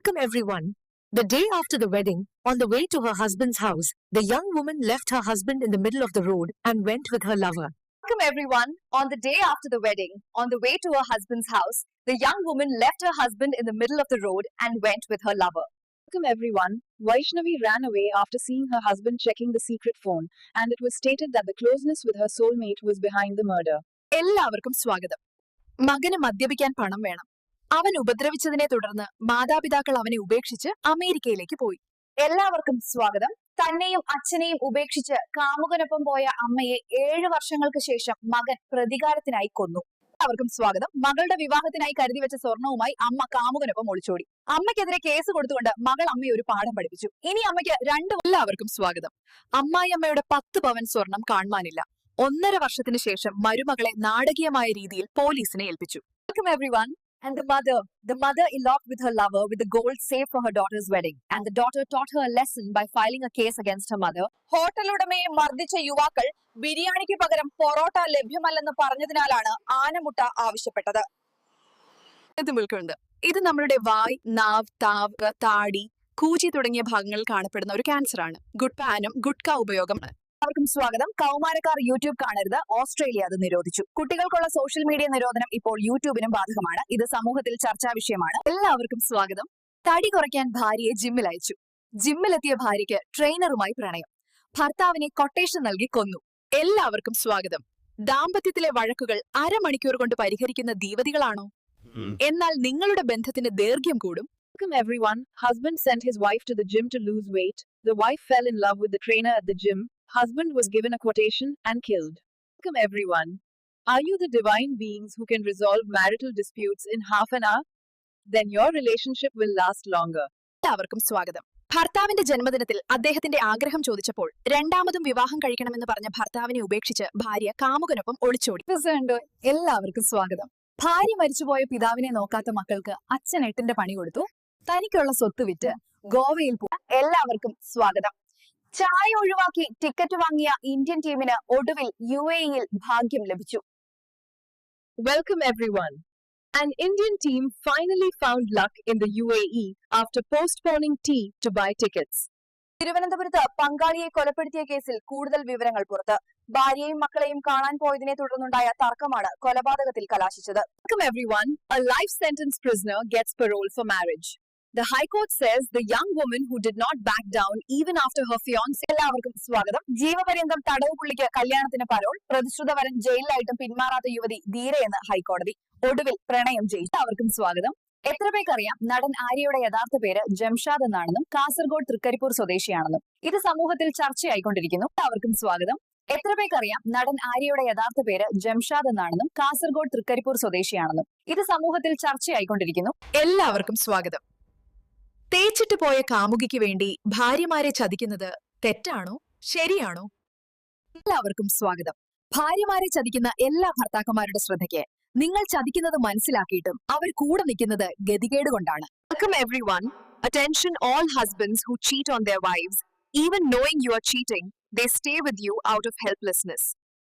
Welcome everyone. The day after the wedding, on the way to her husband's house, the young woman left her husband in the middle of the road and went with her lover. Welcome everyone. On the day after the wedding, on the way to her husband's house, the young woman left her husband in the middle of the road and went with her lover. Welcome everyone. Vaishnavi ran away after seeing her husband checking the secret phone, and it was stated that the closeness with her soulmate was behind the murder. എല്ലാവർക്കും സ്വാഗതം. മകന് മദ്യപിക്കാൻ പണം വേണം. അവൻ ഉപദ്രവിച്ചതിനെ തുടർന്ന് മാതാപിതാക്കൾ അവനെ ഉപേക്ഷിച്ച് അമേരിക്കയിലേക്ക് പോയി. എല്ലാവർക്കും സ്വാഗതം. തന്നെയും അച്ഛനെയും ഉപേക്ഷിച്ച് കാമുകനൊപ്പം പോയ അമ്മയെ 7 വർഷങ്ങൾക്ക് ശേഷം മകൻ പ്രതികാരത്തിനായി കൊന്നു. എല്ലാവർക്കും സ്വാഗതം. മകളുടെ വിവാഹത്തിനായി കരുതി വെച്ച സ്വർണവുമായി അമ്മ കാമുകനൊപ്പം ഒളിച്ചോടി. അമ്മയ്ക്കെതിരെ കേസ് കൊടുത്തുകൊണ്ട് മകൾ അമ്മയെ ഒരു പാഠം പഠിപ്പിച്ചു. ഇനി അമ്മയ്ക്ക് എല്ലാവർക്കും സ്വാഗതം. അമ്മായിയമ്മയുടെ 10 പവൻ സ്വർണം കാണുവാനില്ല. 1.5 വർഷത്തിന് ശേഷം മരുമകളെ നാടകീയമായ രീതിയിൽ പോലീസിനെ ഏൽപ്പിച്ചു. Welcome everyone. And the mother eloped with her lover with the gold saved for her daughter's wedding. And the daughter taught her a lesson by filing a case against her mother. ഹോട്ടലുടമയെ മർദ്ദിച്ച യുവാക്കൾ ബിരിയാണിക്ക് പകരം പൊറോട്ട ലഭ്യമല്ലെന്ന് പറഞ്ഞതിനാലാണ് ആനമുട്ട ആവശ്യപ്പെട്ടത്. ഇത് നമ്മളുടെ വായ്, നാവ്, താവ്, താടി, കൂചി തുടങ്ങിയ ഭാഗങ്ങളിൽ കാണപ്പെടുന്ന ഒരു ക്യാൻസർ ആണ്. ഗുഡ്പാനും ഗുഡ്ക ഉപയോഗമാണ്. എല്ലാവർക്കും സ്വാഗതം. കൗമാരക്കാർ യൂട്യൂബ് കാണരുത്. ഓസ്ട്രേലിയ അത് നിരോധിച്ചു. കുട്ടികൾക്കുള്ള സോഷ്യൽ മീഡിയ നിരോധനം ഇപ്പോൾ യൂട്യൂബിനും ബാധകമാണ്. ഇത് സമൂഹത്തിൽ ചർച്ചാ വിഷയമാണ്. എല്ലാവർക്കും സ്വാഗതം. തടി കുറയ്ക്കാൻ ഭാര്യയെ ജിമ്മിൽ അയച്ചു. ജിമ്മിലെത്തിയ ഭാര്യയ്ക്ക് ട്രെയിനറുമായി പ്രണയം. ഭർത്താവിനെ കൊട്ടേഷൻ നൽകി കൊന്നു. എല്ലാവർക്കും സ്വാഗതം. ദാമ്പത്യത്തിലെ വഴക്കുകൾ അരമണിക്കൂർ കൊണ്ട് പരിഹരിക്കുന്ന ദീവതികളാണോ? എന്നാൽ നിങ്ങളുടെ ബന്ധത്തിന് ദൈർഘ്യം കൂടും. Welcome everyone. Husband sent his wife to the gym to lose weight. The wife fell in love with the trainer at the gym. Husband was given a quotation and killed. Welcome everyone. Are you the divine beings who can resolve marital disputes in half an hour? Then your relationship will last longer. എല്ലാവർക്കും സ്വാഗതം. ഭർത്താവിന്റെ ജന്മദിനത്തിൽ അദ്ദേഹത്തിന്റെ ആഗ്രഹം ചോദിച്ചപ്പോൾ രണ്ടാമതും വിവാഹം കഴിക്കണമെന്ന് പറഞ്ഞ ഭർത്താവിനെ ഉപേക്ഷിച്ച് ഭാര്യ കാമുകനൊപ്പം ഒളിച്ചോടി. എല്ലാവർക്കും സ്വാഗതം. ഭാര്യ മരിച്ചുപോയ പിതാവിനെ നോക്കാത്ത മക്കൾക്ക് അച്ഛൻ 8ന്റെ പണി കൊടുത്തു. തനിക്കുള്ള സ്വത്ത് വിറ്റ് ഗോവയിൽ പോയി. എല്ലാവർക്കും സ്വാഗതം. ചായ ഒഴിവാക്കി ടിക്കറ്റ് വാങ്ങിയ ഇന്ത്യൻ ടീമിന് ഒടുവിൽ UAE-യിൽ ഭാഗ്യം ലഭിച്ചു. Welcome everyone. An Indian team finally found luck in the UAE after postponing tea to buy tickets. തിരുവനന്തപുരത്ത് പങ്കാളിയെ കൊലപ്പെടുത്തിയ കേസിൽ കൂടുതൽ വിവരങ്ങൾ പുറത്ത്. ഭാര്യയും മക്കളെയും കാണാൻ പോയതിനെ തുടർന്നുണ്ടായ തർക്കമാണ് കൊലപാതകത്തിൽ കലാശിച്ചത്. Welcome everyone. A life sentence prisoner gets parole for marriage. The High Court says the young woman who did not back down even after her fiancé. എല്ലാവർക്കും സ്വാഗതം. ജീവപര്യന്തം തടവ് പുള്ളിക്ക് കല്യാണത്തിന് പരോൾ. പ്രതിശ്രുത വരൻ ജയിലിലായിട്ടും പിന്മാറാത്ത യുവതി ധീരയെന്ന് ഹൈക്കോടതി. ഒടുവിൽ പ്രണയം ജയിച്ചു. എല്ലാവർക്കും സ്വാഗതം. എത്ര പേർക്കറിയാം നടൻ ആര്യയുടെ യഥാർത്ഥ പേര് ജംഷാദ് എന്നാണെന്നും കാസർഗോഡ് തൃക്കരിപ്പൂർ സ്വദേശിയാണെന്നും? ഇത് സമൂഹത്തിൽ ചർച്ചയായിക്കൊണ്ടിരിക്കുന്നു. എല്ലാവർക്കും സ്വാഗതം. എത്ര പേർക്കറിയാം നടൻ ആര്യയുടെ യഥാർത്ഥ പേര് ജംഷാദ് എന്നാണെന്നും കാസർഗോഡ് തൃക്കരിപ്പൂർ സ്വദേശിയാണെന്നും? ഇത് സമൂഹത്തിൽ ചർച്ചയായിക്കൊണ്ടിരിക്കുന്നു. എല്ലാവർക്കും സ്വാഗതം. തേച്ചിട്ട് പോയ കാമുകിക്ക് വേണ്ടി ഭാര്യമാരെ ചതിക്കുന്നത് തെറ്റാണോ ശരിയാണോ? എല്ലാവർക്കും സ്വാഗതം. ഭാര്യമാരെ ചതിക്കുന്ന എല്ലാ ഭർത്താക്കന്മാരുടെ ശ്രദ്ധയ്ക്ക്, നിങ്ങൾ ചതിക്കുന്നത് മനസ്സിലാക്കിയിട്ടും അവർ കൂടെ നിൽക്കുന്നത് ഗതികേട് കൊണ്ടാണ്. Welcome everyone. Attention all husbands who cheat on their wives. Even knowing you are cheating, they stay with you out of helplessness.